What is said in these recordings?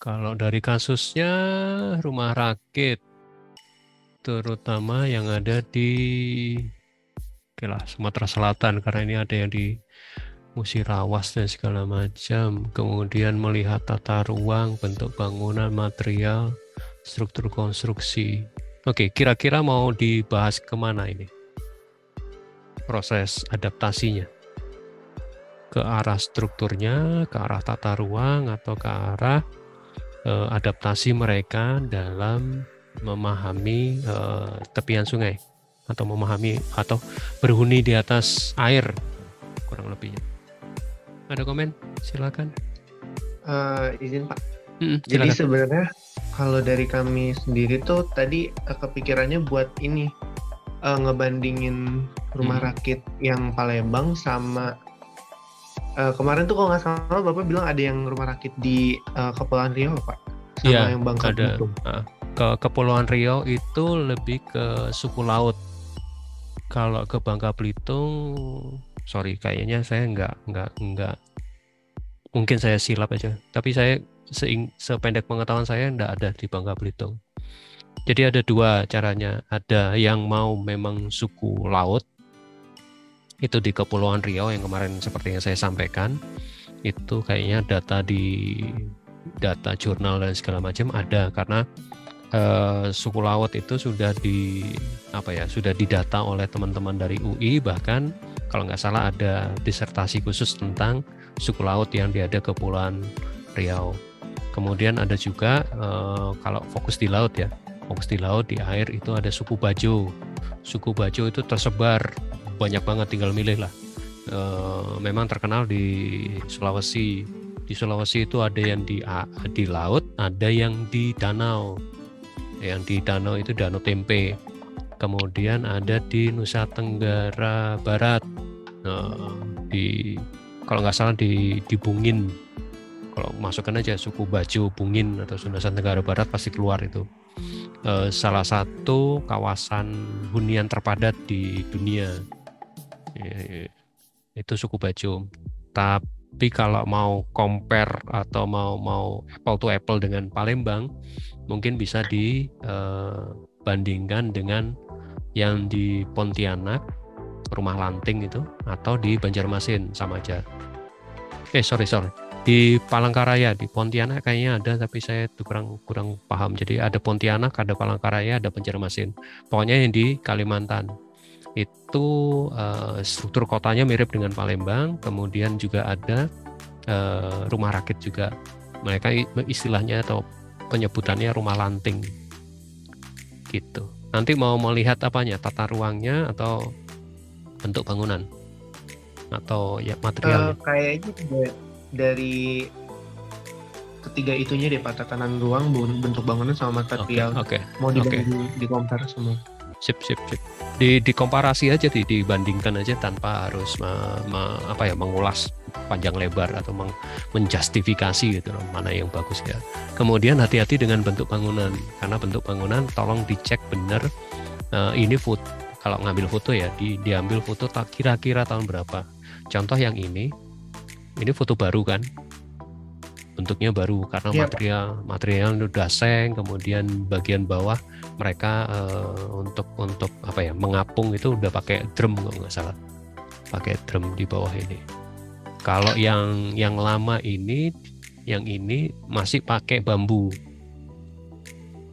Kalau dari kasusnya rumah rakit, terutama yang ada di Sumatera Selatan, karena ini ada yang di Musirawas dan segala macam. Kemudian melihat tata ruang, bentuk bangunan, material, struktur konstruksi. Oke, kira-kira mau dibahas kemana ini? Proses adaptasinya? Ke arah strukturnya, ke arah tata ruang, atau ke arah adaptasi mereka dalam memahami tepian sungai, atau memahami atau berhuni di atas air, kurang lebihnya. Ada komen? Silakan. Izin Pak. Silakan. Jadi sebenarnya kalau dari kami sendiri tuh tadi kepikirannya buat ini ngebandingin rumah rakit yang Palembang sama kemarin tuh kalau nggak salah Bapak bilang ada yang rumah rakit di Kepulauan Riau Pak, sama yang Bangka Belitung. Ke Kepulauan Riau itu lebih ke suku laut. Kalau ke Bangka Belitung, sorry, kayaknya saya nggak, mungkin saya silap aja. Tapi saya sependek pengetahuan saya nggak ada di Bangka Belitung. Jadi ada dua caranya. Ada yang mau memang suku laut, itu di Kepulauan Riau yang kemarin seperti yang saya sampaikan. Itu kayaknya data jurnal dan segala macam ada, karena suku laut itu sudah didata oleh teman-teman dari UI. Bahkan kalau nggak salah ada disertasi khusus tentang suku laut yang ada Kepulauan Riau. Kemudian ada juga kalau fokus di laut ya, fokus di laut, di air itu ada suku Bajo. Suku Bajo itu tersebar banyak banget, tinggal milih lah. Memang terkenal di Sulawesi. Di Sulawesi itu ada yang di laut, ada yang di danau. Yang di danau itu Danau Tempe. Kemudian ada di Nusa Tenggara Barat, kalau nggak salah di Bungin. Kalau masukkan aja suku Bajo Bungin atau Nusa Tenggara Barat pasti keluar itu. Salah satu kawasan hunian terpadat di dunia, itu suku Bajo. Tapi kalau mau compare atau mau apple to apple dengan Palembang, mungkin bisa dibandingkan dengan yang di Pontianak, Rumah Lanting itu, atau di Banjarmasin, sama aja. Sorry. Di Palangkaraya, di Pontianak kayaknya ada, tapi saya tuh kurang paham. Jadi ada Pontianak, ada Palangkaraya, ada Banjarmasin. Pokoknya yang di Kalimantan itu struktur kotanya mirip dengan Palembang. Kemudian juga ada rumah rakit juga. Mereka istilahnya atau penyebutannya rumah lanting gitu. Nanti mau melihat apanya? Tata ruangnya atau bentuk bangunan atau ya materialnya? Kayaknya dari ketiga itunya deh Pak, tatanan ruang, bentuk bangunan sama material. Mau di compare semua. Sip. Dikomparasi aja, dibandingkan aja tanpa harus mengulas panjang lebar atau menjustifikasi gitu loh, mana yang bagus ya. Kemudian hati-hati dengan bentuk bangunan, karena bentuk bangunan tolong dicek benar. Ini foto, kalau ngambil foto ya diambil foto kira-kira tahun berapa. Contoh yang ini foto baru kan, bentuknya baru karena material udah seng. Kemudian bagian bawah mereka untuk mengapung itu udah pakai drum, kalau nggak salah, pakai drum di bawah ini. Kalau yang lama ini masih pakai bambu.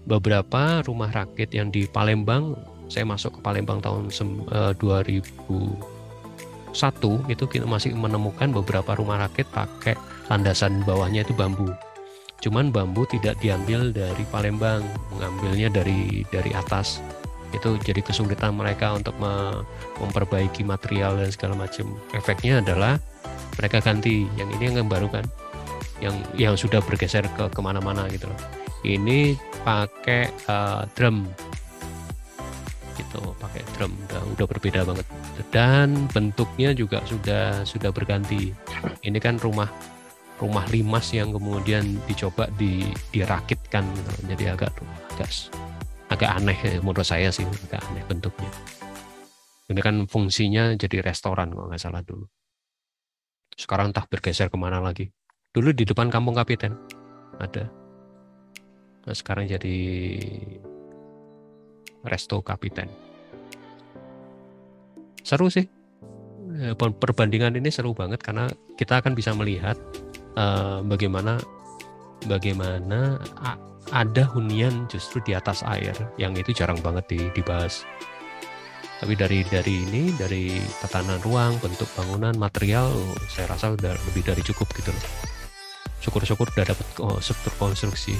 Beberapa rumah rakit yang di Palembang, saya masuk ke Palembang tahun 2001, itu kita masih menemukan beberapa rumah rakit pakai landasan bawahnya itu bambu. Cuman bambu tidak diambil dari Palembang, mengambilnya dari atas. Itu jadi kesulitan mereka untuk memperbaiki material dan segala macam. Efeknya adalah mereka ganti yang ini, yang baru kan, yang sudah bergeser ke kemana-mana gitu loh. Ini pakai drum gitu, pakai drum, udah berbeda banget, dan bentuknya juga sudah berganti. Ini kan rumah limas yang kemudian dicoba dirakitkan gitu. Jadi agak aneh menurut saya sih, agak aneh bentuknya. Ini kan fungsinya jadi restoran kalau nggak salah dulu. Sekarang entah bergeser kemana lagi. Dulu di depan Kampung Kapiten ada. Nah, sekarang jadi Resto Kapiten. Seru sih. Perbandingan ini seru banget karena kita akan bisa melihat bagaimana ada hunian justru di atas air, yang itu jarang banget dibahas. Tapi dari tatanan ruang, bentuk bangunan, material, saya rasa udah lebih dari cukup gitu loh. Syukur-syukur udah dapat struktur konstruksi.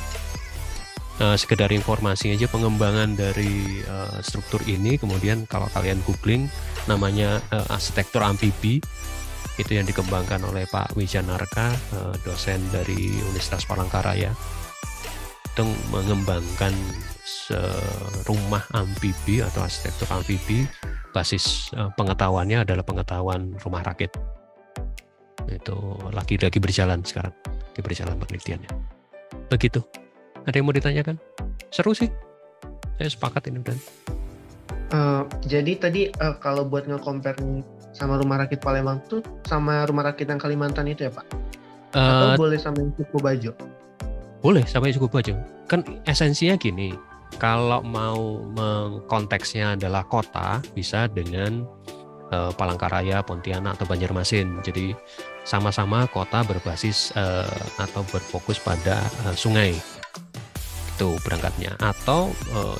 Sekedar informasi aja pengembangan dari struktur ini, kemudian kalau kalian googling namanya arsitektur amfibi, itu yang dikembangkan oleh Pak Wijanarka, dosen dari Universitas Palangkaraya, itu mengembangkan rumah amfibi atau arsitektur amfibi. Basis pengetahuannya adalah pengetahuan rumah rakit. Itu lagi berjalan sekarang, berjalan penelitiannya. Begitu. Ada yang mau ditanyakan? Seru sih. Saya sepakat ini Dan. Jadi tadi kalau buat nge-compare sama rumah rakit Palembang tuh sama rumah rakit yang Kalimantan itu ya Pak? Atau boleh sama yang Suku Bajo? Boleh sama yang Suku Bajo. Kan esensinya gini, kalau mau konteksnya adalah kota, bisa dengan Palangkaraya, Pontianak, atau Banjarmasin. Jadi sama-sama kota berbasis atau berfokus pada sungai. Itu berangkatnya. Atau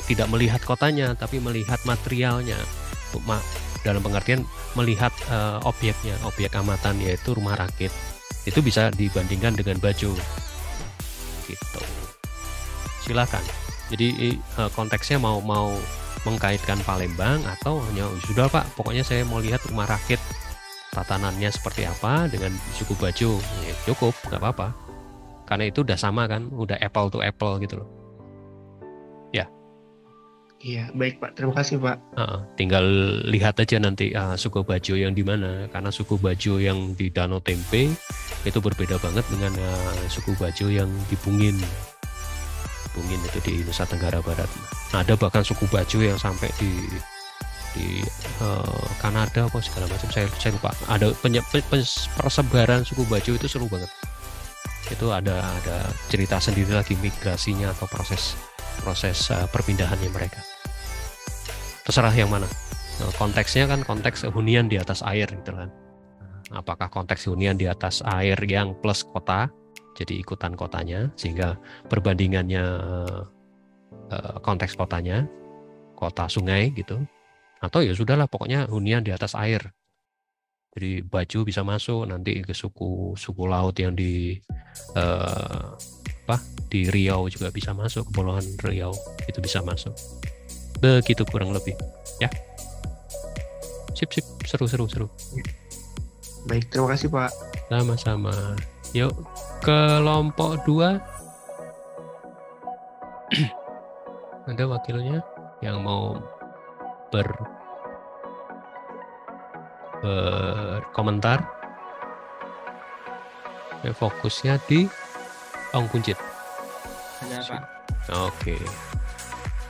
tidak melihat kotanya, tapi melihat materialnya. Dalam pengertian melihat objeknya, objek amatan, yaitu rumah rakit. Itu bisa dibandingkan dengan Bajo. Gitu. Silakan. Jadi konteksnya mau mengkaitkan Palembang atau hanya sudah Pak, pokoknya saya mau lihat rumah rakit tatanannya seperti apa dengan Suku Bajo, ya cukup, nggak apa-apa. Karena itu udah sama kan, udah apple to apple gitu loh. Ya. Iya, baik Pak. Terima kasih Pak. Tinggal lihat aja nanti Suku Bajo yang di mana, karena Suku Bajo yang di Danau Tempe itu berbeda banget dengan Suku Bajo yang di Bungin. Bungin itu di Nusa Tenggara Barat. Nah, ada bahkan Suku Bajo yang sampai di Kanada apa segala macam, saya lupa. Ada persebaran Suku Bajo itu seru banget. Itu ada cerita sendiri lagi migrasinya atau proses perpindahannya mereka. Terserah yang mana. Konteksnya kan konteks hunian di atas air gitu kan. Apakah konteks hunian di atas air yang plus kota, jadi ikutan kotanya, sehingga perbandingannya konteks kotanya, kota sungai gitu, atau ya sudahlah pokoknya hunian di atas air. Jadi Bajo bisa masuk, nanti ke suku laut yang di Riau juga bisa masuk, Kepulauan Riau itu bisa masuk. Begitu kurang lebih ya. Sip, seru. Baik, terima kasih Pak. Sama-sama. Yuk, kelompok 2. Ada wakilnya yang mau berkomentar. Fokusnya di Ong Buncit. Ada Pak. Oke.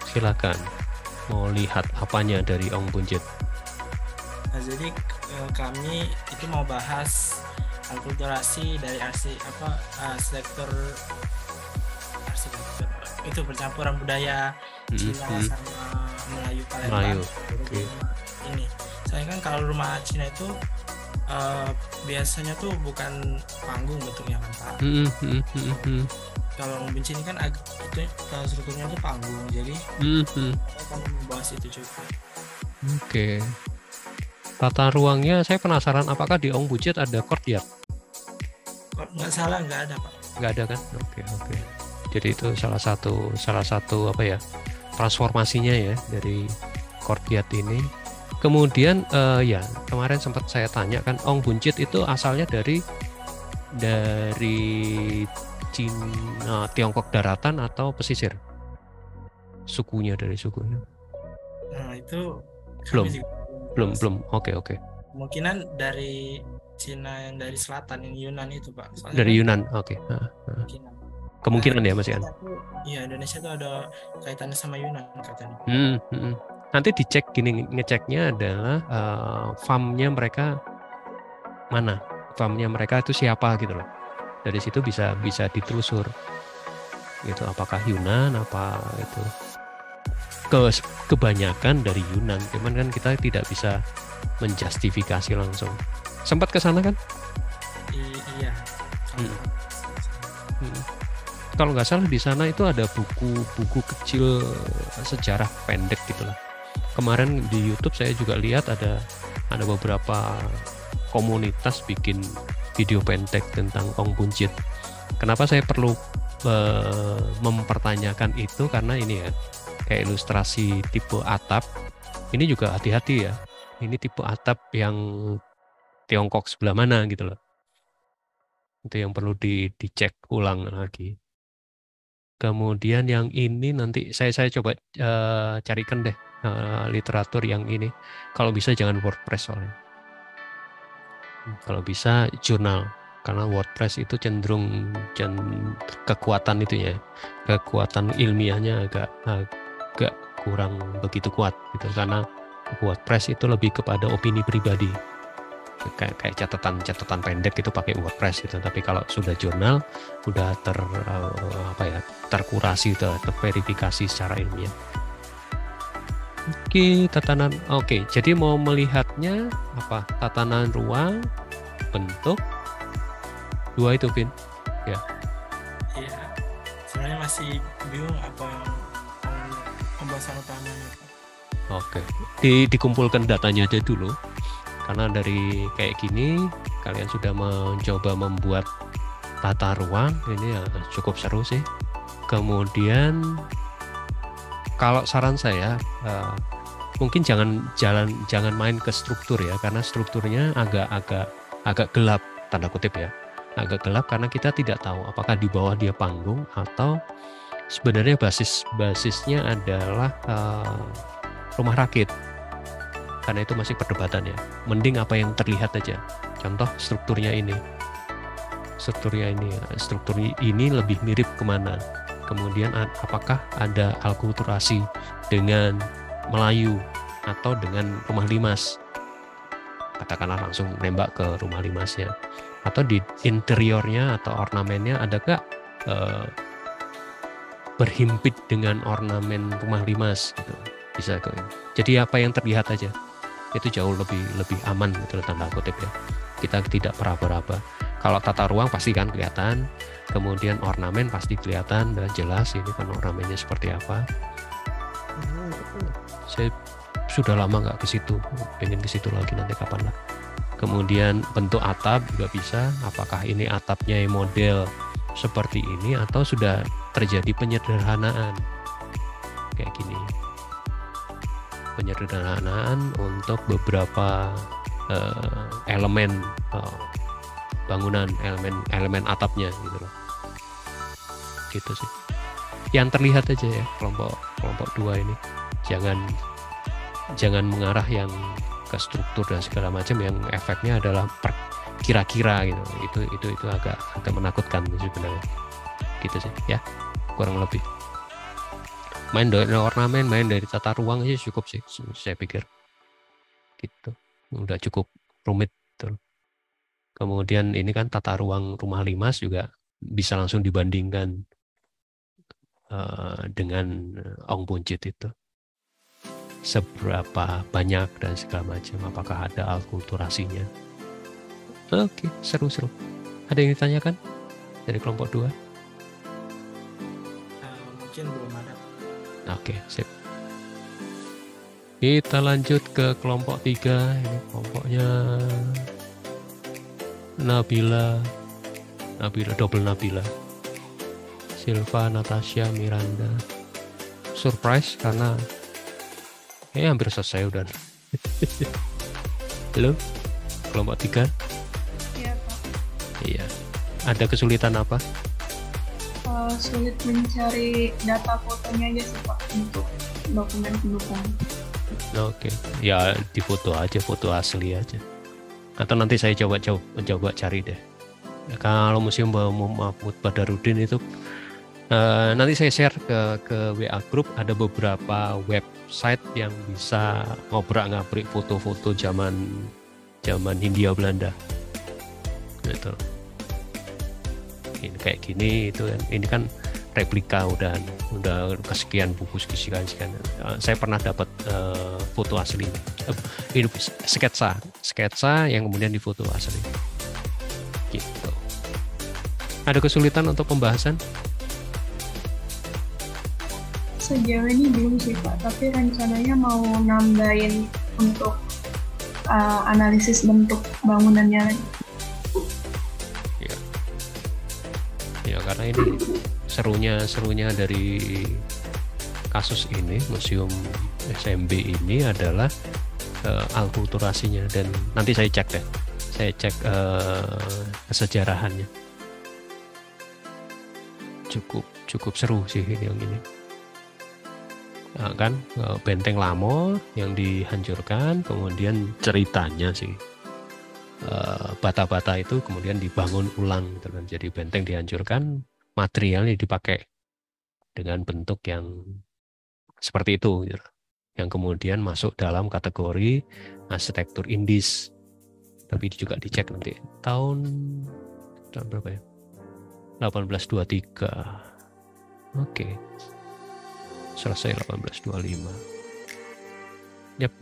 Silakan. Mau lihat apanya dari Ong Buncit? Nah, jadi kami itu mau bahas akulturasi dari arsitektur itu percampuran budaya Cina sama Melayu Palembang. Okay. Ini saya kan kalau rumah Cina itu biasanya tuh bukan panggung bentuknya kan Pak. Kalau benci ini kan itu strukturnya tuh panggung, jadi kita akan membahas itu juga. Oke. Tata ruangnya saya penasaran, apakah di Ong Buncit ada courtyard? Nggak salah, nggak ada Pak. Nggak ada kan? Oke. Jadi itu salah satu apa ya, transformasinya ya dari courtyard ini. Kemudian ya kemarin sempat saya tanya kan, Ong Buncit itu asalnya dari Cina, Tiongkok daratan atau pesisir? Sukunya dari sukunya? Nah itu belum. Oke. Kemungkinan dari Cina yang dari selatan, yang Yunan itu Pak. Soalnya dari Yunan, oke. Kemungkinan ya Mas Ian. Iya, Indonesia itu ada kaitannya sama Yunan katanya. Nanti dicek gini, ngeceknya adalah farmnya mereka mana, farmnya mereka itu siapa gitu loh. Dari situ bisa ditelusur. gitu, apakah Yunan apa itu. Kebanyakan dari Yunan, cuman kan kita tidak bisa menjustifikasi langsung. Sempat ke sana kan? Iya. Kalau nggak salah di sana itu ada buku kecil sejarah pendek gitulah. Kemarin di YouTube saya juga lihat ada beberapa komunitas bikin video pendek tentang Ong Buncit. Kenapa saya perlu mempertanyakan itu, karena ini ya, kayak ilustrasi tipe atap ini juga hati-hati ya, ini tipe atap yang Tiongkok sebelah mana gitu loh, itu yang perlu dicek ulang lagi. Kemudian yang ini nanti saya coba carikan deh literatur yang ini, kalau bisa jangan WordPress soalnya, kalau bisa jurnal, karena WordPress itu cenderung kekuatan itunya, kekuatan ilmiahnya agak kurang begitu kuat gitu, karena WordPress itu lebih kepada opini pribadi, kayak catatan pendek itu pakai WordPress gitu. Tapi kalau sudah jurnal udah terkurasi, terverifikasi secara ilmiah. Tatanan. Jadi mau melihatnya apa? Tatanan ruang, bentuk, dua itu, Vin. Ya. Iya. Sebenarnya masih bingung apa pembahasan utamanya. Dikumpulkan datanya aja dulu. Karena dari kayak gini kalian sudah mencoba membuat tata ruang, ini ya cukup seru sih. Kemudian kalau saran saya mungkin jangan main ke struktur ya, karena strukturnya agak gelap, tanda kutip ya, agak gelap, karena kita tidak tahu apakah di bawah dia panggung atau sebenarnya basisnya adalah rumah rakit. Karena itu masih perdebatan ya. Mending apa yang terlihat aja. Contoh strukturnya ini lebih mirip kemana. Kemudian apakah ada alkulturasi dengan Melayu atau dengan rumah limas. Katakanlah langsung nembak ke rumah limasnya. Atau di interiornya atau ornamennya adakah berhimpit dengan ornamen rumah limas gitu. Bisa ke. Jadi apa yang terlihat aja. Itu jauh lebih aman gitu, tanda kutip ya. Kita tidak meraba-raba. Kalau tata ruang pasti kan kelihatan, kemudian ornamen pasti kelihatan dan jelas ini kan ornamennya seperti apa. Saya sudah lama nggak ke situ, pengen ke situ lagi nanti kapan lah. Kemudian bentuk atap juga bisa, apakah ini atapnya model seperti ini atau sudah terjadi penyederhanaan kayak gini. Penyederhanaan untuk beberapa elemen bangunan, elemen atapnya gitu loh. Gitu sih. Yang terlihat aja ya kelompok 2 ini. Jangan mengarah yang ke struktur dan segala macam yang efeknya adalah kira-kira gitu. Itu agak menakutkan sebenarnya. Gitu sih ya. Kurang lebih. Main dari ornamen, main dari tata ruang aja cukup sih, saya pikir. Gitu. Udah cukup rumit tuh. Kemudian ini kan tata ruang rumah limas juga bisa langsung dibandingkan dengan Ong Buncit itu. Seberapa banyak dan segala macam, apakah ada alkulturasinya. Oke, seru-seru. Ada yang ditanyakan dari kelompok 2? Mungkin belum ada. Oke, sip. Kita lanjut ke kelompok 3. Ini kelompoknya Nabila, double Nabila, Silva, Natasha, Miranda. Surprise karena hampir selesai udah. Halo, kelompok 3. Iya, Pak. Iya. Ada kesulitan apa? Sulit mencari data fotonya aja sih, Pak, untuk dokumen pendukung. Oke. Ya difoto aja, foto asli aja. Atau nanti saya coba cari deh. Kalau Museum Mahmud Badarudin itu nanti saya share ke WA group, ada beberapa website yang bisa ngobrak-ngabrik foto-foto zaman Hindia Belanda. Gitu. Ini kayak gini itu kan, ini kan replika udah kesekian buku sekian. Saya pernah dapat foto asli, ini sketsa yang kemudian difoto asli. Gitu. Ada kesulitan untuk pembahasan? Sejauh ini belum sih Pak, tapi rencananya mau nambahin untuk analisis bentuk bangunannya lagi. Ya karena ini serunya dari kasus ini, Museum SMB ini adalah alkulturasinya, dan nanti saya cek kesejarahannya. Cukup seru sih yang ini. Nah, kan benteng lama yang dihancurkan, kemudian ceritanya sih bata-bata itu kemudian dibangun ulang gitu kan. Jadi benteng dihancurkan, materialnya dipakai dengan bentuk yang seperti itu gitu, yang kemudian masuk dalam kategori arsitektur Indis. Tapi juga dicek nanti tahun berapa ya, 1823. Oke. Selesai 1825. Yap.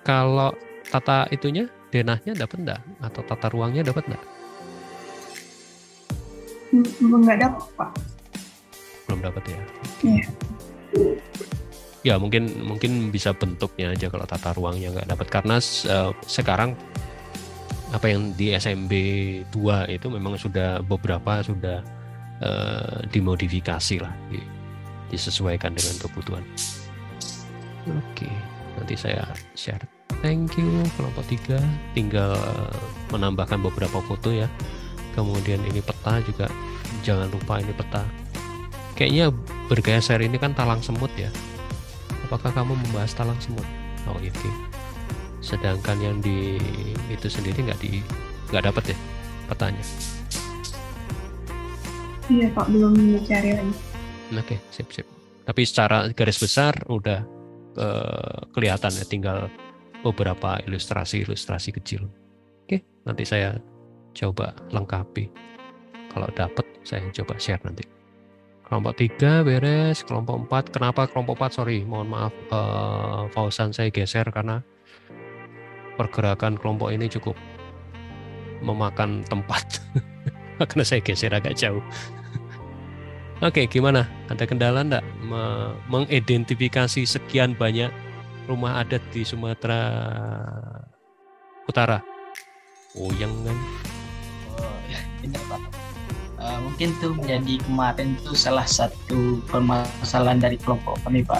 Kalau tata itunya, denahnya dapat enggak? Atau tata ruangnya dapat enggak? Belum dapat Pak. Belum dapat ya? Iya. Ya mungkin bisa bentuknya aja kalau tata ruangnya nggak dapat, karena sekarang apa yang di SMB 2 itu memang beberapa sudah dimodifikasi lah, disesuaikan dengan kebutuhan. Oke, nanti saya share. Thank you kelompok 3, tinggal menambahkan beberapa foto ya. Kemudian ini peta juga, jangan lupa ini peta. Kayaknya bergeser ini kan talang semut ya. Apakah kamu membahas talang semut? Oh iya, oke. Sedangkan yang di itu sendiri nggak dapat ya petanya. Iya Pak, belum dicari lagi. Oke, sip. Tapi secara garis besar udah kelihatan ya, tinggal beberapa ilustrasi kecil. Oke, nanti saya coba lengkapi. Kalau dapat saya coba share nanti. Kelompok 3 beres, kelompok 4. Kenapa kelompok 4? Sorry, mohon maaf Fauzan, saya geser karena pergerakan kelompok ini cukup memakan tempat. Karena saya geser agak jauh. Oke, gimana? Ada kendala enggak mengidentifikasi sekian banyak rumah adat di Sumatera Utara? Yang kan? Oh, ya, benar Pak. Mungkin tuh menjadi kemarin tuh salah satu permasalahan dari kelompok kami Pak.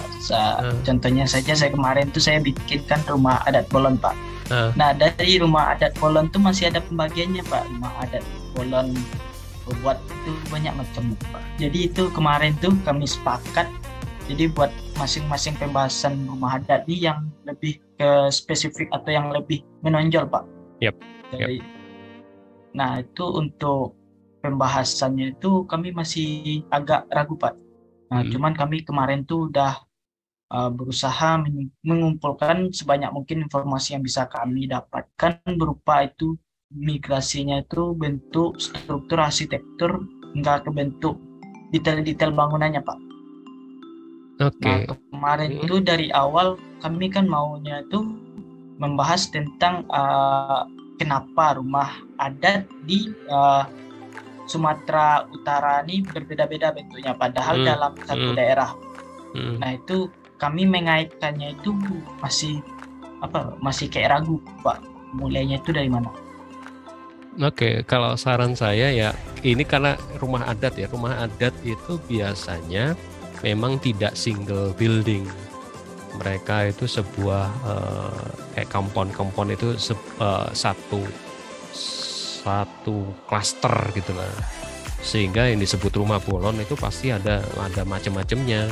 Contohnya saja saya kemarin tuh saya bikinkan rumah adat Bolon Pak. Nah dari rumah adat Bolon tuh masih ada pembagiannya Pak. Rumah adat Bolon buat itu banyak macam Pak. Jadi itu kemarin tuh kami sepakat. Jadi buat masing-masing pembahasan rumah adat ini yang lebih ke spesifik atau yang lebih menonjol Pak. Yep. Nah itu untuk pembahasannya itu kami masih agak ragu Pak. Nah, cuman kami kemarin tuh udah berusaha mengumpulkan sebanyak mungkin informasi yang bisa kami dapatkan berupa itu migrasinya itu bentuk struktur arsitektur hingga ke bentuk detail-detail bangunannya Pak. Oke. Nah, kemarin itu dari awal kami kan maunya itu membahas tentang kenapa rumah adat di Sumatera Utara ini berbeda-beda bentuknya padahal dalam satu daerah. Nah itu kami mengaitkannya itu masih kayak ragu Pak, mulainya itu dari mana? Oke, kalau saran saya ya ini karena rumah adat itu biasanya memang tidak single building. Mereka itu sebuah kayak kompon itu satu klaster gitu lah, sehingga yang disebut rumah bolon itu pasti ada macam-macamnya.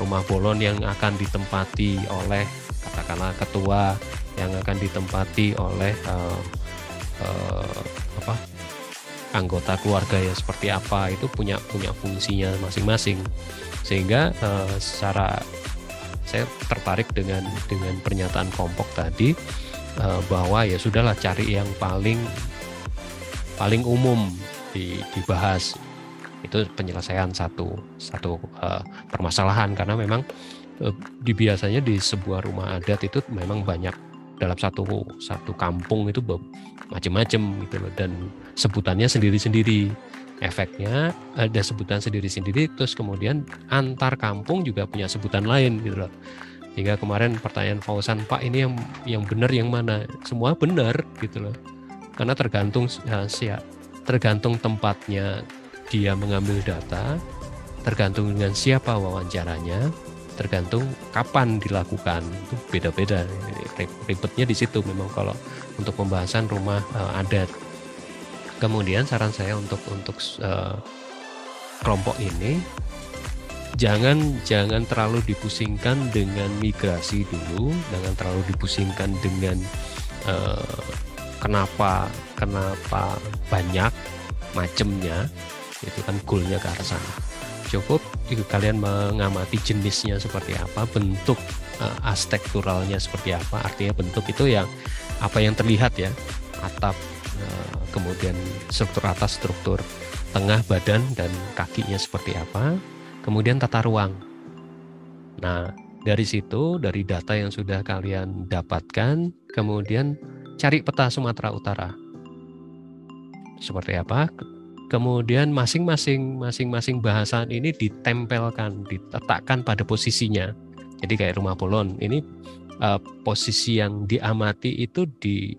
Rumah bolon yang akan ditempati oleh katakanlah ketua, yang akan ditempati oleh anggota keluarga yang seperti apa, itu punya fungsinya masing-masing. Sehingga secara saya tertarik dengan pernyataan kelompok tadi bahwa ya sudahlah cari yang paling umum dibahas. Itu penyelesaian satu permasalahan, karena memang biasanya di sebuah rumah adat itu memang banyak, dalam satu kampung itu macam-macam gitu loh, dan sebutannya sendiri-sendiri. Efeknya ada sebutan sendiri-sendiri, terus kemudian antar kampung juga punya sebutan lain gitu loh. Hingga kemarin pertanyaan Fauzan, Pak, ini yang benar yang mana? Semua benar gitu loh. Karena tergantung tempatnya dia mengambil data, tergantung dengan siapa wawancaranya, tergantung kapan dilakukan, itu beda-beda. Ribetnya di situ memang kalau untuk pembahasan rumah adat. Kemudian saran saya untuk kelompok ini, jangan terlalu dipusingkan dengan migrasi dulu, jangan terlalu dipusingkan dengan kenapa banyak macamnya, itu kan goalnya ke arah sana. Cukup kalian mengamati jenisnya seperti apa, bentuk arsitekturalnya seperti apa. Artinya bentuk itu yang apa yang terlihat ya, atap, kemudian struktur atas, struktur tengah, badan dan kakinya seperti apa, kemudian tata ruang. Nah, dari situ, dari data yang sudah kalian dapatkan, kemudian cari peta Sumatera Utara seperti apa. Kemudian masing-masing bahasan ini ditempelkan, diletakkan pada posisinya. Jadi kayak rumah Bolon ini, posisi yang diamati itu di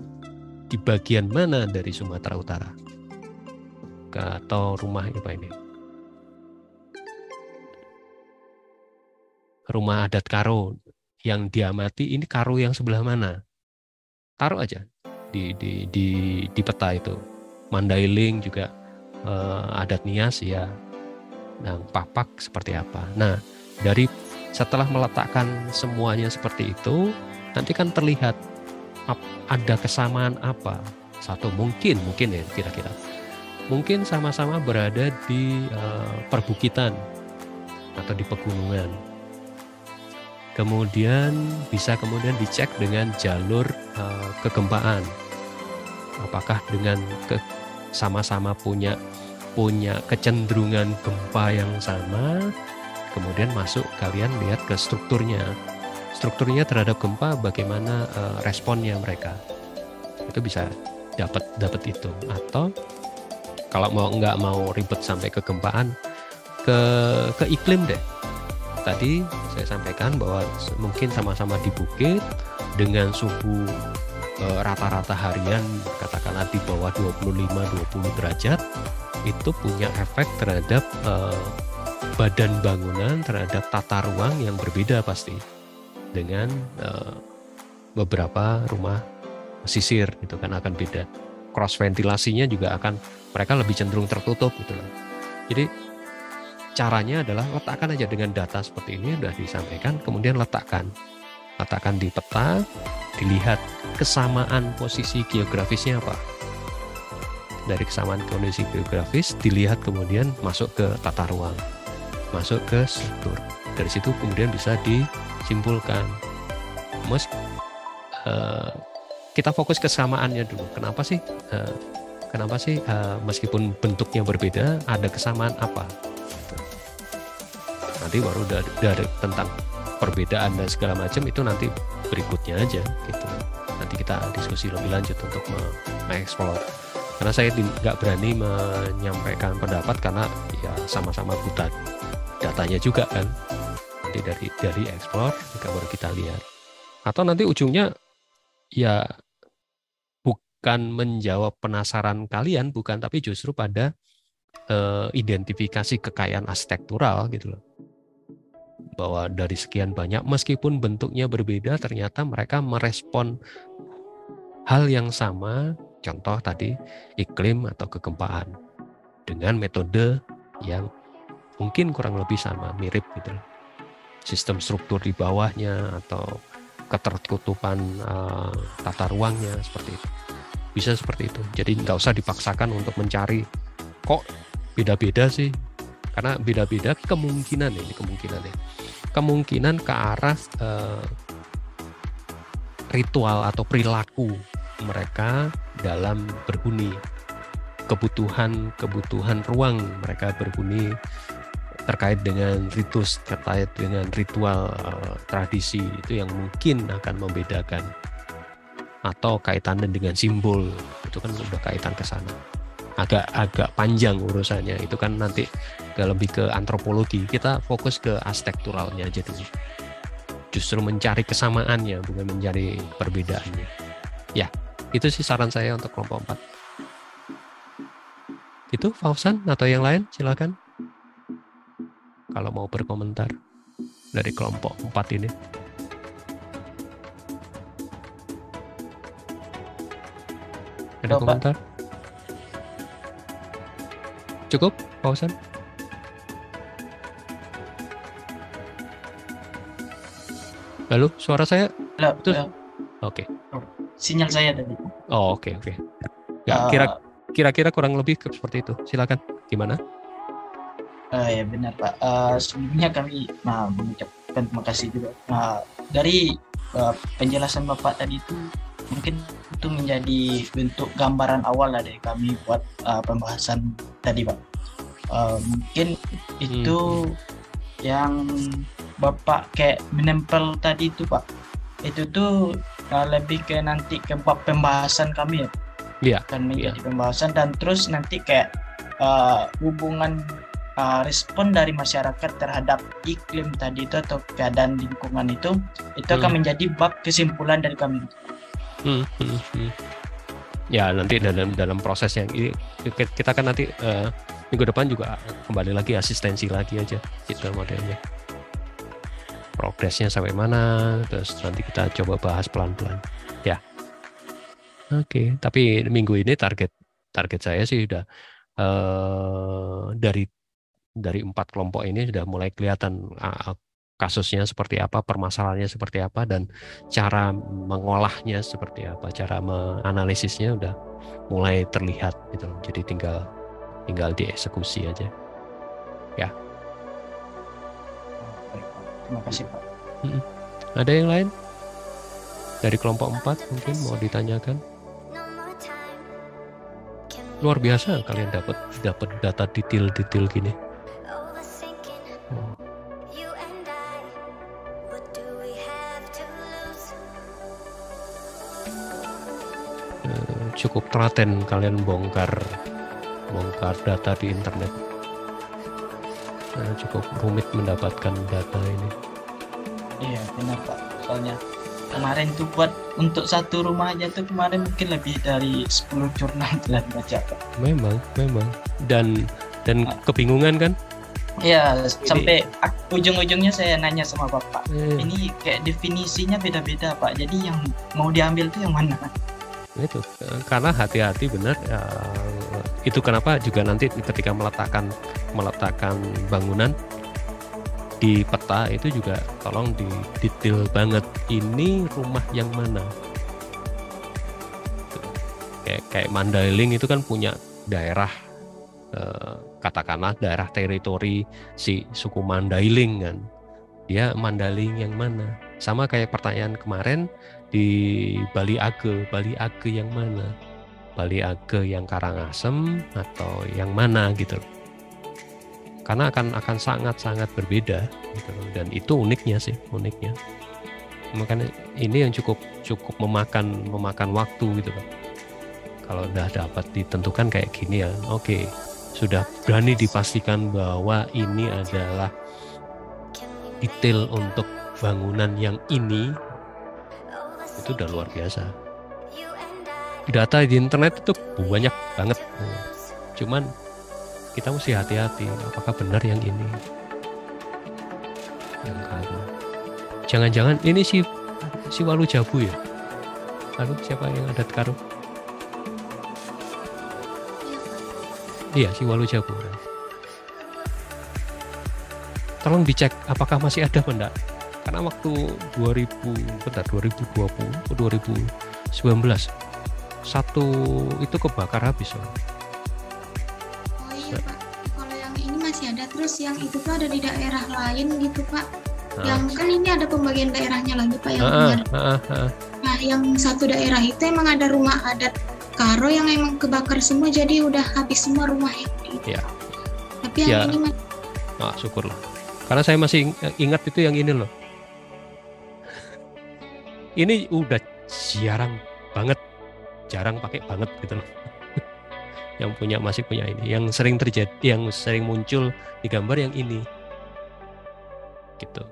bagian mana dari Sumatera Utara? Atau rumah apa ini? Rumah adat Karo yang diamati ini, Karo yang sebelah mana? Taruh aja di peta itu. Mandailing juga adat Nias ya, nah Papak seperti apa. Nah, dari setelah meletakkan semuanya seperti itu, nanti kan terlihat ada kesamaan apa. Satu mungkin ya kira-kira mungkin sama-sama berada di perbukitan atau di pegunungan. Kemudian bisa dicek dengan jalur kegempaan, apakah dengan sama-sama punya kecenderungan gempa yang sama. Kemudian masuk, kalian lihat ke strukturnya terhadap gempa, bagaimana responnya mereka. Itu bisa dapat itu. Atau kalau nggak mau ribet sampai kegempaan, ke iklim deh. Tadi saya sampaikan bahwa mungkin sama-sama di bukit dengan suhu rata-rata harian katakanlah di bawah 25-20 derajat, itu punya efek terhadap badan bangunan, terhadap tata ruang yang berbeda pasti dengan beberapa rumah pesisir, itu kan akan beda. Cross ventilasinya juga akan, mereka lebih cenderung tertutup gitu loh. Jadi caranya adalah letakkan aja dengan data seperti ini sudah disampaikan, kemudian letakkan di peta, dilihat kesamaan posisi geografisnya apa. Dari kesamaan kondisi geografis dilihat, kemudian masuk ke tata ruang, masuk ke struktur. Dari situ kemudian bisa disimpulkan. Kita fokus kesamaannya dulu. Kenapa sih meskipun bentuknya berbeda ada kesamaan apa? Nanti baru dari tentang perbedaan dan segala macam itu nanti berikutnya aja gitu. Nanti kita diskusi lebih lanjut untuk mengeksplor. Karena saya nggak berani menyampaikan pendapat karena ya sama-sama buta datanya juga kan. Nanti dari eksplor baru kita lihat. Atau nanti ujungnya ya bukan menjawab penasaran kalian, bukan, tapi justru pada identifikasi kekayaan arsitektural gitu loh. Bahwa dari sekian banyak, meskipun bentuknya berbeda, ternyata mereka merespon hal yang sama, contoh tadi iklim atau kegempaan, dengan metode yang mungkin kurang lebih sama, mirip gitu. Sistem struktur di bawahnya atau ketertutupan tata ruangnya seperti itu. Bisa seperti itu. Jadi nggak usah dipaksakan untuk mencari kok beda-beda sih. Karena beda-beda kemungkinan ke arah ritual atau perilaku mereka dalam berhuni. kebutuhan ruang mereka berhuni terkait dengan ritus, terkait dengan ritual tradisi itu yang mungkin akan membedakan, atau kaitannya dengan simbol itu kan udah kaitan ke sana. Agak panjang urusannya itu kan, nanti lebih ke antropologi. Kita fokus ke arsitekturalnya aja dulu. Justru mencari kesamaannya, bukan mencari perbedaannya. Ya, itu sih saran saya untuk kelompok 4. Itu Fauzan atau yang lain silakan. Kalau mau berkomentar dari kelompok 4 ini. Ada komentar? Cukup, Fauzan? Halo, suara saya? Halo, Oke. Sinyal saya tadi. Oh, oke. Ya, kira-kira kurang lebih seperti itu. Silakan. Gimana? Ya benar Pak. Sebelumnya kami mengucapkan terima kasih juga. Dari penjelasan Bapak tadi itu mungkin itu menjadi bentuk gambaran awal lah dari kami buat pembahasan tadi Pak. Mungkin itu yang Bapak kayak menempel tadi itu Pak. Itu tuh lebih ke nanti ke bab pembahasan kami ya. Iya. Kan menjadi pembahasan, dan terus nanti kayak hubungan respon dari masyarakat terhadap iklim tadi itu atau keadaan lingkungan itu akan menjadi bab kesimpulan dari kami. Ya, nanti dalam prosesnya kita kan nanti minggu depan juga kembali lagi asistensi lagi aja gitu modelnya. Progresnya sampai mana, terus nanti kita coba bahas pelan-pelan. Ya. Oke, tapi minggu ini target saya sih udah dari 4 kelompok ini sudah mulai kelihatan kasusnya seperti apa, permasalahannya seperti apa, dan cara mengolahnya seperti apa, cara menganalisisnya udah mulai terlihat gitu. Jadi tinggal dieksekusi aja. Ya. Terima kasih Pak. Ada yang lain dari kelompok 4 mungkin mau ditanyakan? Luar biasa kalian dapat data detail gini. Cukup telaten kalian bongkar data di internet. Cukup rumit mendapatkan data ini. Iya benar Pak. Soalnya kemarin tuh buat untuk satu rumah aja tuh kemarin mungkin lebih dari 10 jurnal telah baca Pak. Memang. Dan kebingungan kan? Iya, sampai ujung-ujungnya saya nanya sama Bapak. Ini kayak definisinya beda-beda Pak. Jadi yang mau diambil tuh yang mana? Itu karena hati-hati benar. Itu kenapa juga nanti ketika meletakkan bangunan di peta itu juga tolong didetail banget, ini rumah yang mana. Kayak Mandailing itu kan punya daerah, katakanlah daerah teritori si suku Mandailing kan. Dia Mandailing yang mana? Sama kayak pertanyaan kemarin di Bali Age yang mana? Bali Age yang Karangasem atau yang mana gitu. Karena akan sangat-sangat berbeda gitu. Dan itu uniknya. Makanya ini yang cukup memakan waktu gitu Pak. Kalau udah dapat ditentukan kayak gini ya, oke, sudah berani dipastikan bahwa ini adalah detail untuk bangunan yang ini, itu udah luar biasa. Data di internet itu banyak banget, cuman kita mesti hati-hati apakah benar yang ini, yang Karo. Jangan-jangan ini si Walu Jabu ya? Lalu siapa yang adat Karo? Iya, si Walu Jabu. Tolong dicek apakah masih ada apa enggak. Karena waktu 2020 atau 2019 satu itu kebakar habis. Oh iya Pak, kalau yang ini masih ada, terus yang itu tuh ada di daerah lain gitu Pak. Yang kan ini ada pembagian daerahnya lagi Pak yang Nah, yang satu daerah itu emang ada rumah adat Karo yang emang kebakar semua, jadi udah habis semua rumahnya. Ya. Tapi yang ini syukurlah. Karena saya masih ingat itu yang ini loh. Ini udah jarang pakai banget gitu loh. Yang masih punya ini, yang sering terjadi, yang sering muncul di gambar yang ini. Gitu.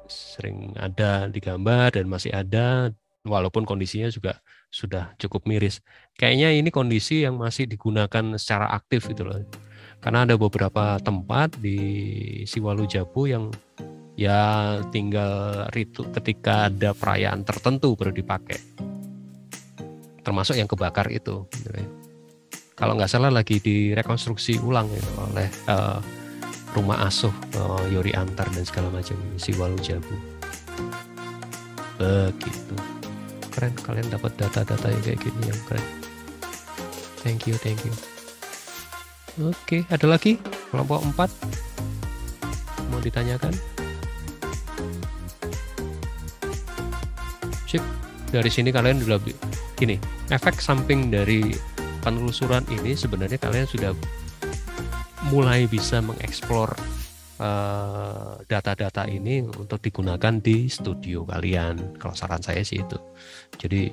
Sering ada di gambar dan masih ada, walaupun kondisinya juga sudah cukup miris. Kayaknya ini kondisi yang masih digunakan secara aktif gitu loh. Karena ada beberapa tempat di Siwalu Jabu yang ya tinggal ritu ketika ada perayaan tertentu baru dipakai. Termasuk yang kebakar itu. Kalau nggak salah lagi direkonstruksi ulang gitu, oleh rumah asuh Yori Antar dan segala macam Siwalu Jabu. Begitu. Keren, kalian dapat data-data yang kayak gini yang keren. Thank you. Oke, ada lagi kelompok 4 mau ditanyakan? Sip, dari sini kalian udah gini, efek samping dari penelusuran ini sebenarnya kalian sudah mulai bisa mengeksplor data-data ini untuk digunakan di studio kalian. Kalau saran saya sih itu. Jadi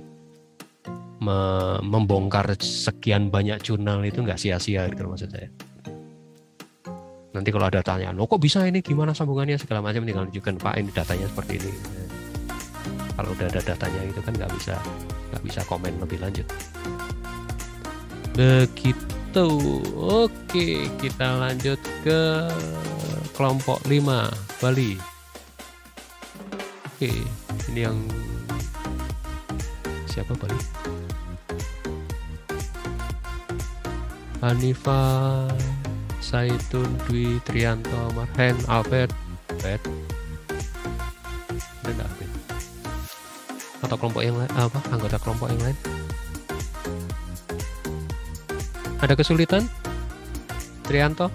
membongkar sekian banyak jurnal itu nggak sia-sia gitu maksud saya. Nanti kalau ada tanya, lo kok bisa ini, gimana sambungannya segala macam, tinggal tunjukkan Pak ini datanya seperti ini. Kalau udah ada datanya itu kan nggak bisa komen lebih lanjut. Begitu. Oke, kita lanjut ke kelompok 5 Bali. Oke, ini yang siapa Bali? Hanifa, Saitun, Dwi, Trianto, Marhen, Albert, Bed. Ada nggak Albert? Atau kelompok yang lain? Anggota kelompok yang lain? Ada kesulitan? Trianto?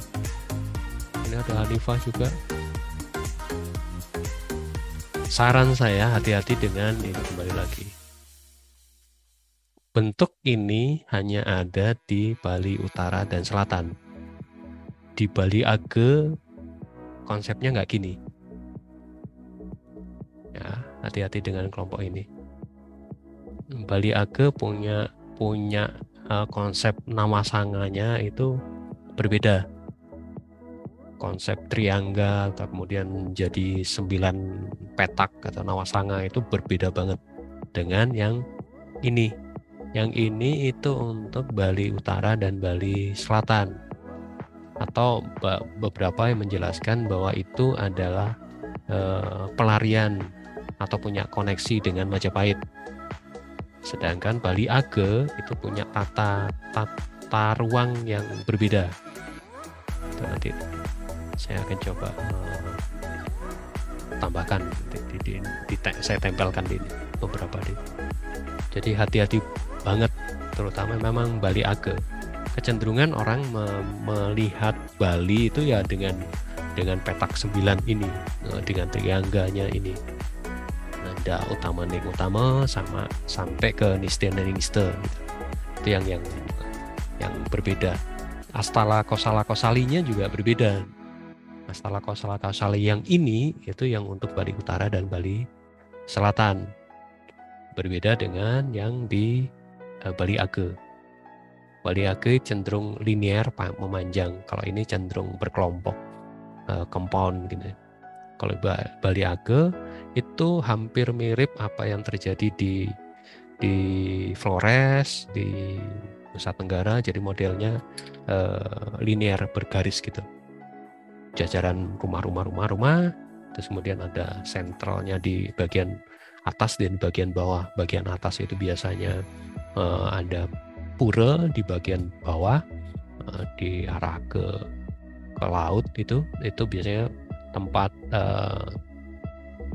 Ini ada Hanifa juga. Saran saya hati-hati dengan ini, kembali lagi. Bentuk ini hanya ada di Bali Utara dan Selatan. Di Bali Age konsepnya nggak gini. Ya, hati-hati dengan kelompok ini. Bali Age punya konsep nama sanganya itu berbeda. Konsep triangga atau kemudian jadi 9 petak atau nawasanga itu berbeda banget dengan yang ini. Yang ini itu untuk Bali Utara dan Bali Selatan. Atau beberapa yang menjelaskan bahwa itu adalah pelarian atau punya koneksi dengan Majapahit. Sedangkan Bali Age itu punya tata ruang yang berbeda. Itu nanti saya akan coba tambahkan, saya tempelkan di beberapa di. Jadi hati-hati banget, terutama memang Bali Age. Kecenderungan orang melihat Bali itu ya dengan petak 9 ini, dengan triangganya ini. Nada utama sama sampai ke Niste dan Niste gitu. Itu yang berbeda. Astala Kosala Kosalinya juga berbeda. Astala Kosala Kosali yang ini itu yang untuk Bali Utara dan Bali Selatan. Berbeda dengan yang di Bali Age. Bali Age cenderung linear, memanjang. Kalau ini cenderung berkelompok, compound gitu. Kalau Bali Age itu hampir mirip apa yang terjadi di Flores, di Nusa Tenggara. Jadi modelnya linear, bergaris gitu. Jajaran rumah, terus kemudian ada sentralnya di bagian atas dan bagian bawah. Bagian atas itu biasanya ada pura, di bagian bawah di arah ke laut itu biasanya tempat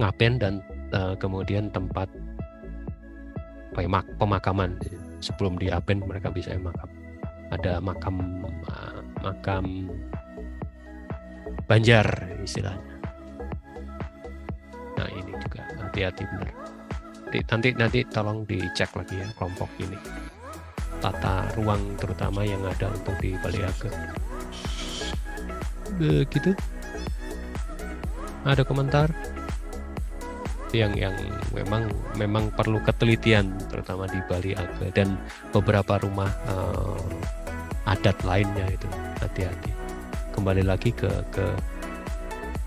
ngapen dan kemudian tempat pemakaman. Sebelum diapen mereka bisa makam. Ada makam Banjar istilahnya. Nah ini juga hati-hati benar. Nanti tolong dicek lagi ya kelompok ini. tata ruang terutama yang ada untuk di Bali Age. Begitu. Ada komentar? Yang memang perlu ketelitian terutama di Bali Age dan beberapa rumah adat lainnya itu hati-hati. Kembali lagi ke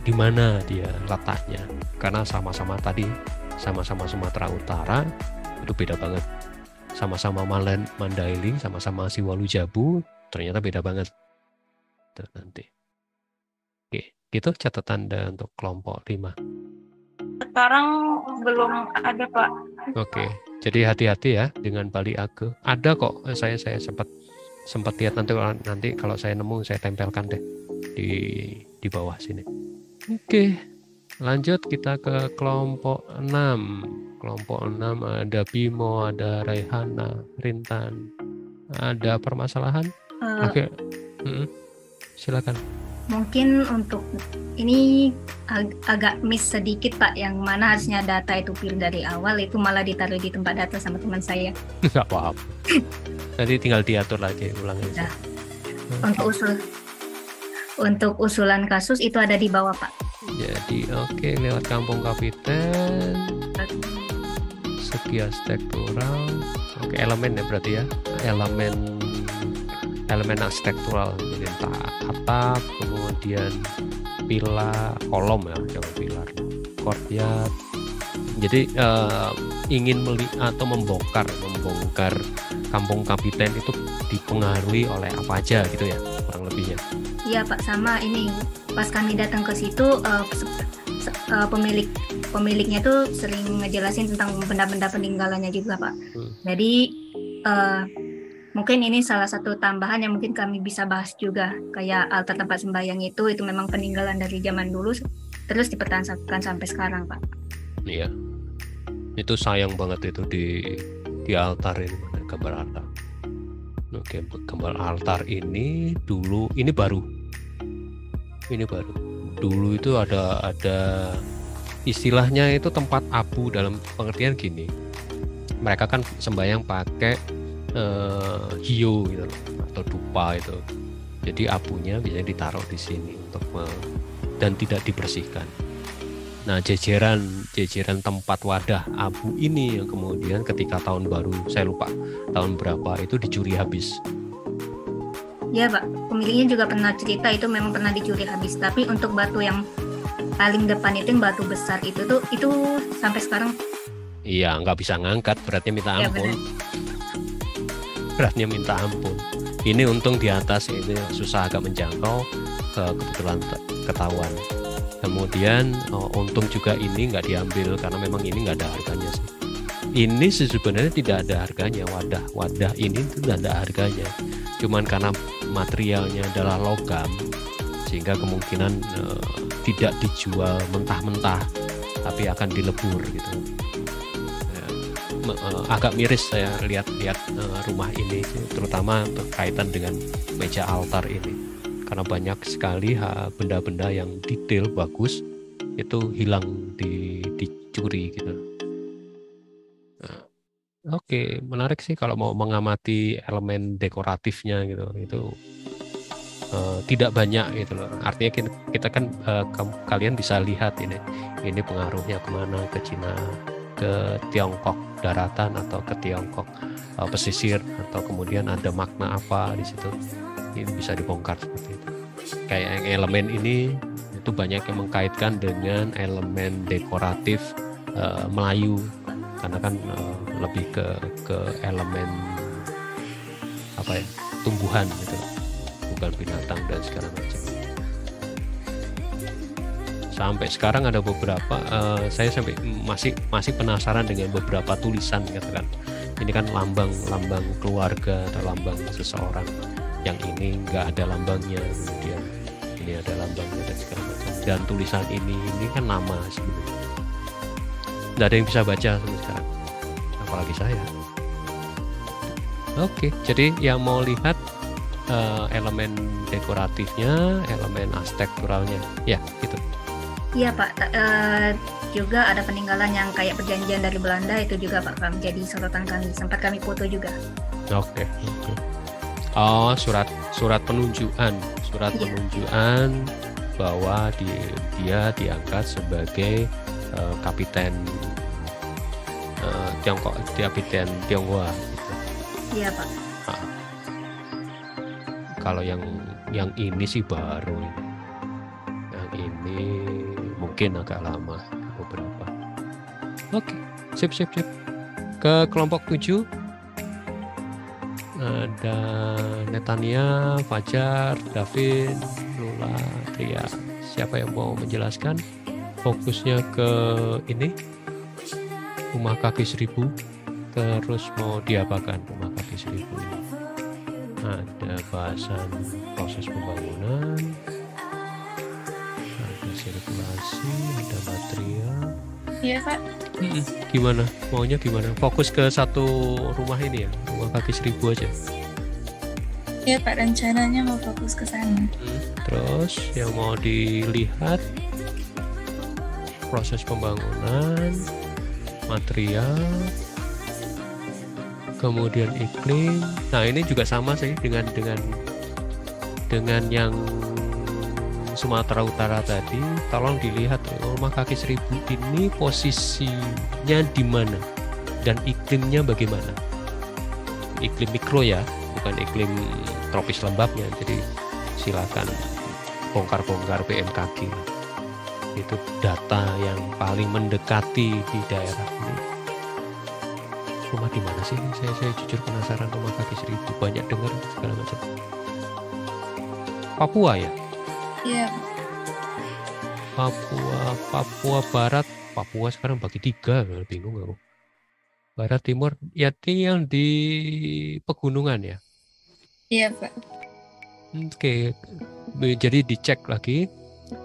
di mana dia letaknya, karena sama-sama Sumatera Utara itu beda banget, sama-sama Mandailing, sama-sama Siwalu Jabu ternyata beda banget. Tuh, nanti oke, gitu catatan Anda untuk kelompok 5. Sekarang belum ada, Pak. Oke, jadi hati-hati ya dengan Bali Age. Ada kok, saya sempat lihat, nanti kalau saya nemu saya tempelkan deh di bawah sini. Oke, lanjut kita ke kelompok 6. Kelompok 6 ada Bimo, ada Raihana, Rintan. Ada permasalahan? Oke. Silakan. Mungkin untuk ini agak miss sedikit, Pak, yang mana harusnya data itu pure dari awal itu malah ditaruh di tempat data sama teman saya. Nggak apa-apa. Nanti tinggal diatur lagi, ulang aja. Untuk usulan kasus itu ada di bawah, Pak. Jadi oke, lewat Kampung Kapiten, segi arsitektural, oke, elemen ya berarti ya, elemen arsitektural, jadi atap, kemudian pilar, kolom ya, jangan pilar, courtyard. Jadi ingin atau membongkar Kampung Kapiten itu dipengaruhi oleh apa aja gitu ya, kurang lebihnya. Iya, Pak, sama ini pas kami datang ke situ pemiliknya tuh sering ngejelasin tentang benda-benda peninggalannya juga, Pak. Jadi mungkin ini salah satu tambahan yang mungkin kami bisa bahas juga, kayak altar tempat sembahyang itu memang peninggalan dari zaman dulu terus dipertahankan sampai sekarang, Pak. Iya, itu sayang banget itu di altar ini, gambar altar. Oke, gambar altar ini dulu, ini baru. Dulu itu ada istilahnya itu tempat abu, dalam pengertian gini. Mereka kan sembahyang pakai hiyo gitu loh, atau dupa itu. Jadi abunya biasanya ditaruh di sini dan tidak dibersihkan. Nah, jajaran tempat wadah abu ini yang kemudian ketika tahun baru, saya lupa tahun berapa, itu dicuri habis. Ya, Pak, pemiliknya juga pernah cerita itu memang pernah dicuri habis. Tapi untuk batu yang paling depan itu, yang batu besar itu sampai sekarang. Iya, nggak bisa ngangkat, beratnya minta ampun. Ya, beratnya minta ampun. Ini untung di atas ini susah agak menjangkau, kebetulan ketahuan. Kemudian untung juga ini nggak diambil karena memang ini nggak ada harganya sih. Ini sebenarnya tidak ada harganya, wadah ini tidak ada harganya. Cuman karena materialnya adalah logam sehingga kemungkinan tidak dijual mentah-mentah, tapi akan dilebur gitu. Agak miris saya lihat rumah ini, terutama berkaitan dengan meja altar ini. Karena banyak sekali benda-benda yang detail bagus itu hilang, dicuri gitu. Oke, menarik sih kalau mau mengamati elemen dekoratifnya gitu. Itu tidak banyak gitu loh. Artinya kita kan kalian bisa lihat ini pengaruhnya kemana, ke Cina, ke Tiongkok daratan atau ke Tiongkok pesisir, atau kemudian ada makna apa di situ. Ini bisa dibongkar seperti itu. Kayak yang elemen ini itu banyak yang mengkaitkan dengan elemen dekoratif Melayu, karena kan lebih ke elemen apa ya, tumbuhan gitu, bukan binatang dan segala macam. Sampai sekarang ada beberapa saya sampai masih penasaran dengan beberapa tulisan, katakan ini kan lambang keluarga atau lambang seseorang. Yang ini nggak ada lambangnya, kemudian ini ada lambangnya dan segala macam. Dan tulisan ini kan nama sebenarnya. Nggak ada yang bisa baca sampai sekarang, apalagi saya. Oke, jadi yang mau lihat elemen dekoratifnya, elemen arsitekturalnya, ya gitu. Iya, Pak. Juga ada peninggalan yang kayak perjanjian dari Belanda itu juga, Pak, jadi sorotan kami. Sempat kami foto juga. Oke. Oh, surat penunjukan, penunjukan bahwa dia diangkat sebagai kapiten kapiten Tionghoa. Gitu. Iya Pak. Nah, kalau yang ini sih baru, yang ini mungkin agak lama beberapa. Oke, sip. Ke kelompok 7 ada Netania, Fajar, Davin, Lula, Tria. Siapa yang mau menjelaskan? Fokusnya ke ini, rumah kaki 1000. Terus mau diapakan rumah kaki 1000 ini? Ada bahasan proses pembangunan, ada sirkulasi, ada material. Iya Pak. Gimana? Maunya gimana? Fokus ke satu rumah ini ya, rumah kaki 1000 aja. Iya Pak, rencananya mau fokus ke sana. Terus yang mau dilihat proses pembangunan, material, kemudian iklim. Nah ini juga sama sih dengan yang Sumatera Utara tadi. Tolong dilihat rumah kaki 1000 ini posisinya di mana dan iklimnya bagaimana. Iklim mikro ya, bukan iklim tropis lembabnya. Jadi silakan bongkar-bongkar BMKG. Itu data yang paling mendekati di daerah ini. Rumah di mana sih? Saya jujur penasaran rumah kaki 1000. Banyak dengar segala macam. Papua ya? Iya. Papua Barat. Papua sekarang bagi 3, bingung aku. Barat, Timur, ya yang di pegunungan ya? Iya Pak. Oke. Jadi dicek lagi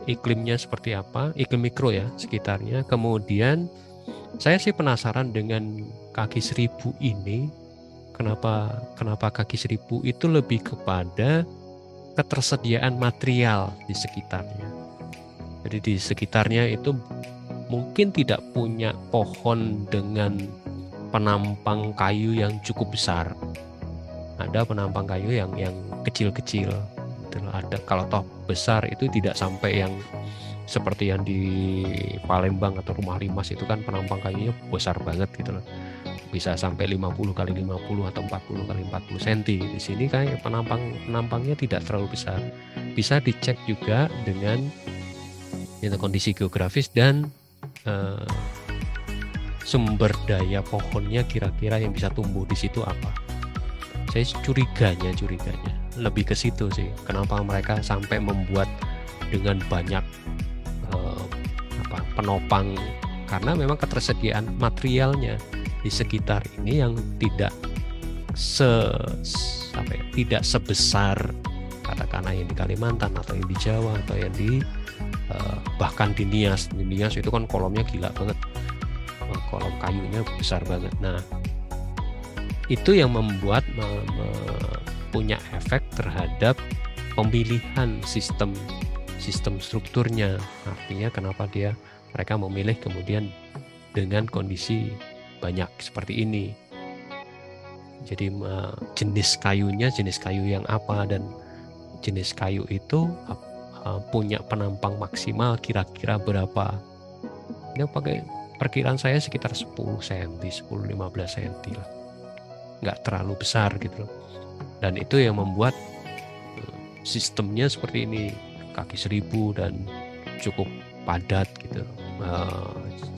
iklimnya seperti apa, iklim mikro ya sekitarnya. Kemudian saya sih penasaran dengan kaki 1000 ini. Kenapa kaki 1000 itu lebih kepada ketersediaan material di sekitarnya. Jadi di sekitarnya itu mungkin tidak punya pohon dengan penampang kayu yang cukup besar. Ada penampang kayu yang kecil-kecil. Ada, kalau toh besar itu tidak sampai yang seperti yang di Palembang atau Rumah Limas itu kan penampang kayunya besar banget gitu loh. Bisa sampai 50 kali 50 atau 40 kali 40 cm. Di sini kayak penampangnya tidak terlalu besar. Bisa dicek juga dengan kondisi geografis dan sumber daya pohonnya kira-kira yang bisa tumbuh di situ apa. Saya curiganya lebih ke situ sih. Kenapa mereka sampai membuat dengan banyak penopang, karena memang ketersediaan materialnya di sekitar ini yang tidak tidak sebesar katakanlah yang di Kalimantan atau yang di Jawa atau yang di bahkan di Nias. Di Nias itu kan kolomnya gila banget, kolom kayunya besar banget. Nah itu yang membuat punya efek terhadap pemilihan sistem strukturnya. Artinya kenapa mereka memilih kemudian dengan kondisi banyak seperti ini. Jadi jenis kayunya jenis kayu yang apa, dan jenis kayu itu punya penampang maksimal kira-kira berapa. Ini pakai perkiraan saya sekitar 10 cm, 10-15 cm lah. Nggak terlalu besar gitu loh. Dan itu yang membuat sistemnya seperti ini, kaki 1000 dan cukup padat gitu.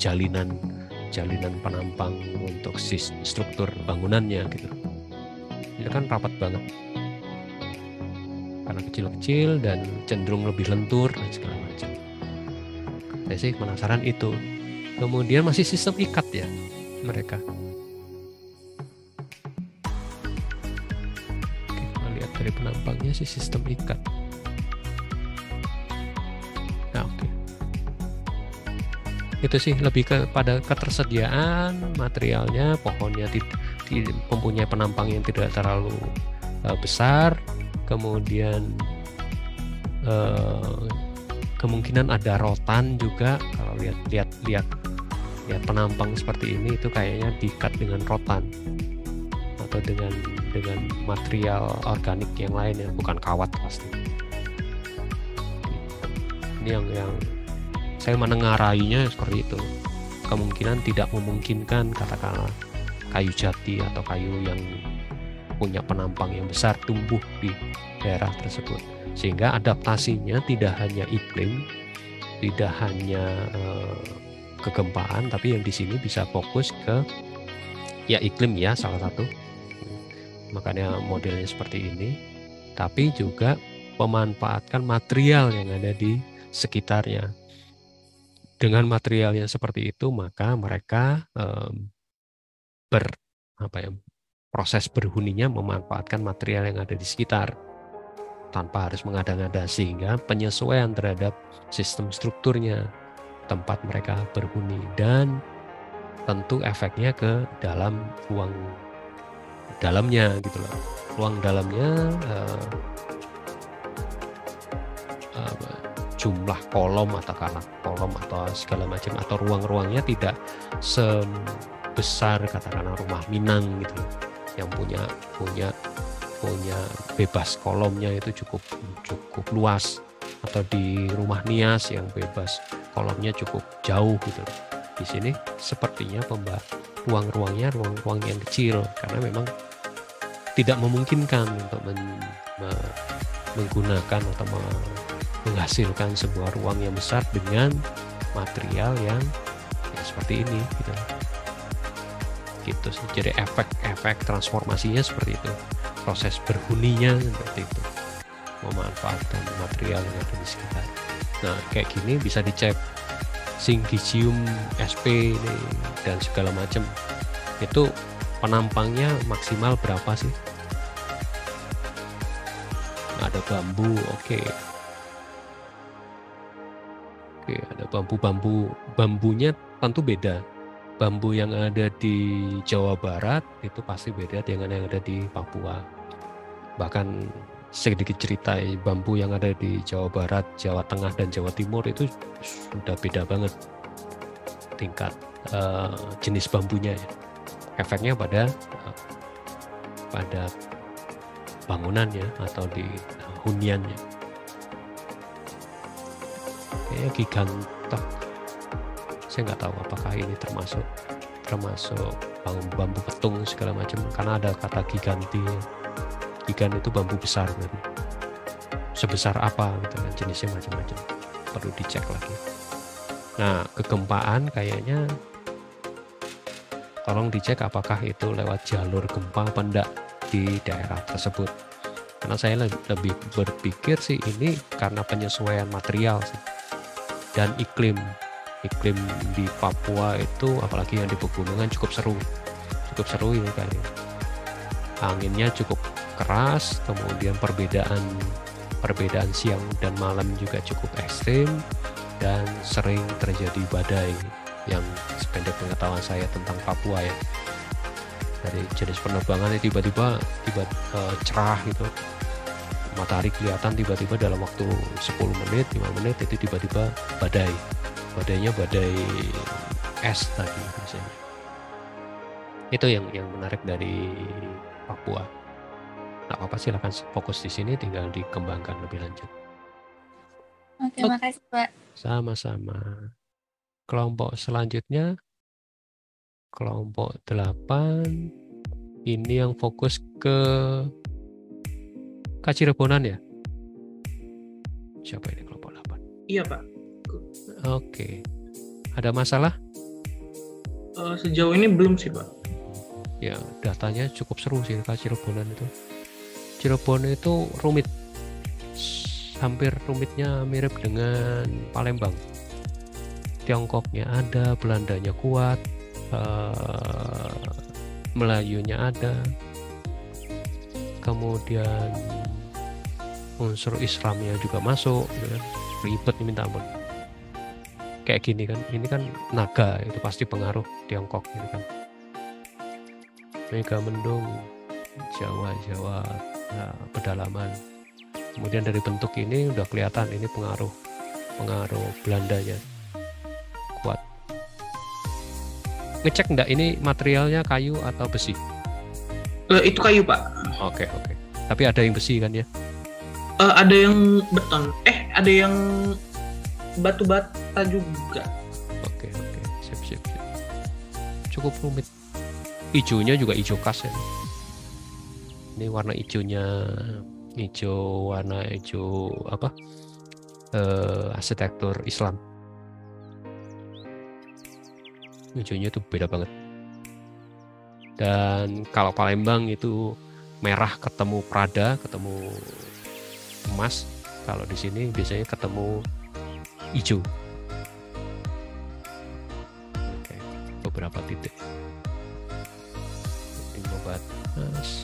Jalinan penampang untuk struktur bangunannya gitu. Ini kan rapat banget. Karena kecil-kecil dan cenderung lebih lentur dan segala macam. Saya sih penasaran itu. Kemudian masih sistem ikat ya mereka. Oke, kita lihat dari penampangnya sih sistem ikat. Nah, oke. Itu sih lebih kepada ketersediaan materialnya, pohonnya mempunyai penampang yang tidak terlalu besar, kemudian kemungkinan ada rotan juga. Kalau lihat penampang seperti ini itu kayaknya diikat dengan rotan atau dengan material organik yang lain yang bukan kawat pasti. Ini yang saya menengarainya seperti itu. Kemungkinan tidak memungkinkan katakanlah kayu jati atau kayu yang punya penampang yang besar tumbuh di daerah tersebut, sehingga adaptasinya tidak hanya iklim, tidak hanya kegempaan, tapi yang di sini bisa fokus ke ya iklim ya salah satu, makanya modelnya seperti ini, tapi juga memanfaatkan material yang ada di sekitarnya. Dengan material yang seperti itu maka mereka proses berhuninya memanfaatkan material yang ada di sekitar tanpa harus mengada-ngada, sehingga penyesuaian terhadap sistem strukturnya tempat mereka berhuni, dan tentu efeknya ke dalam ruang dalamnya gitu loh. Ruang dalamnya jumlah kolom atau segala macam, atau ruang-ruangnya tidak sebesar katakanlah rumah Minang gitu loh, yang punya bebas kolomnya itu cukup luas, atau di rumah Nias yang bebas kolomnya cukup jauh gitu loh. Di sini sepertinya ruang-ruangnya ruang-ruang yang kecil, karena memang tidak memungkinkan untuk menggunakan atau menghasilkan sebuah ruang yang besar dengan material yang ya seperti ini gitu sih. Jadi efek transformasinya seperti itu, proses berhuninya seperti itu, memanfaatkan material yang ada di sekitar. Nah kayak gini bisa dicek Synggysium sp ini dan segala macam, itu penampangnya maksimal berapa sih? Ada bambu, oke, ada bambunya tentu beda. Bambu yang ada di Jawa Barat itu pasti beda dengan yang ada di Papua. Bahkan sedikit cerita, bambu yang ada di Jawa Barat, Jawa Tengah dan Jawa Timur itu sudah beda banget tingkat jenis bambunya ya. Efeknya pada bangunannya atau di huniannya. Kayaknya Gigantok, saya nggak tahu apakah ini termasuk bambu petung segala macam, karena ada kata giganti. Gigan itu bambu besar kan, sebesar apa gitu kan, jenisnya macam-macam, perlu dicek lagi. Nah kegempaan kayaknya tolong dicek apakah itu lewat jalur gempa apa enggak di daerah tersebut, karena saya lebih berpikir sih ini karena penyesuaian material sih. Dan iklim di Papua itu apalagi yang di pegunungan cukup seru ini kayaknya. Anginnya cukup keras, kemudian perbedaan siang dan malam juga cukup ekstrim, dan sering terjadi badai yang sependek pengetahuan saya tentang Papua ya. Dari jenis penerbangan tiba-tiba cerah gitu, matahari kelihatan tiba-tiba dalam waktu 10 menit, 5 menit itu tiba-tiba badainya badai es tadi misalnya. Itu yang menarik dari Papua. Nah, apa silakan fokus di sini, tinggal dikembangkan lebih lanjut. Oke, makasih Pak. Sama-sama. Kelompok selanjutnya, kelompok 8, ini yang fokus ke Kacirebonan ya? Siapa ini kelompok 8? Iya Pak. Oke. Ada masalah? Sejauh ini belum sih Pak. Ya, datanya cukup seru sih Kacirebonan itu. Cirebon itu rumit, hampir rumitnya mirip dengan Palembang. Tiongkoknya ada, Belandanya kuat, Melayunya ada, kemudian unsur Islamnya juga masuk, ribet minta ampun. Kayak gini kan, ini kan naga, itu pasti pengaruh Tiongkok ini kan. Megamendung, Jawa, nah, pedalaman. Kemudian dari bentuk ini udah kelihatan ini pengaruh Belandanya kuat. Ngecek enggak ini materialnya kayu atau besi? Itu kayu Pak. Oke. Tapi ada yang besi kan ya? Ada yang beton. Ada yang batu bata juga. Oke. Sip. Cukup rumit. Hijaunya juga hijau khas ya. Ini warna hijaunya warna hijau apa? Arsitektur Islam. Hijaunya itu beda banget. Dan kalau Palembang itu merah ketemu Prada, ketemu emas. Kalau di sini biasanya ketemu hijau. Oke, beberapa titik. Ini obat emas.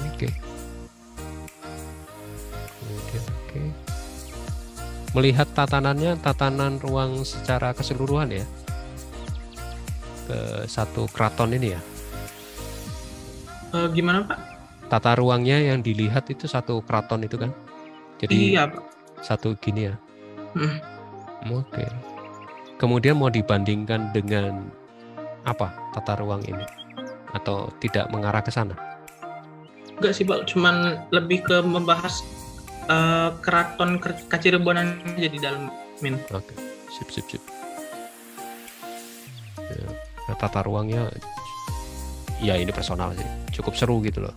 Oke. Kemudian melihat tatanannya, tatanan ruang secara keseluruhan ya. Ke satu keraton ini ya. Gimana Pak? Tata ruangnya yang dilihat itu satu keraton itu kan? Jadi iya, Pak. Satu gini ya. Oke. Kemudian mau dibandingkan dengan apa tata ruang ini? Atau tidak mengarah ke sana? Enggak sih Pak, cuman lebih ke membahas keraton Kacirebonan jadi dalam min. Oke. Sip. Ya. Nah, tata ruangnya ya ini personal sih, cukup seru gitu loh.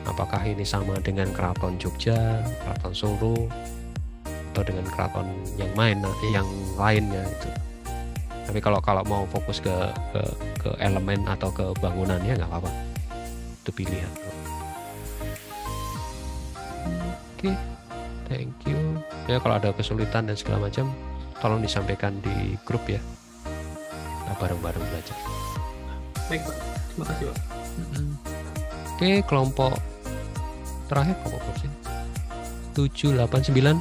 Apakah ini sama dengan keraton Jogja, keraton Solo, atau dengan keraton yang lainnya itu. Tapi kalau mau fokus ke elemen atau ke bangunannya nggak apa-apa, itu pilihan. Oke, thank you. Ya kalau ada kesulitan dan segala macam, tolong disampaikan di grup ya. Bareng-bareng belajar. Baik Pak, terima kasih Pak. Oke, kelompok terakhir kelompok berapa sih? 7, 8, 9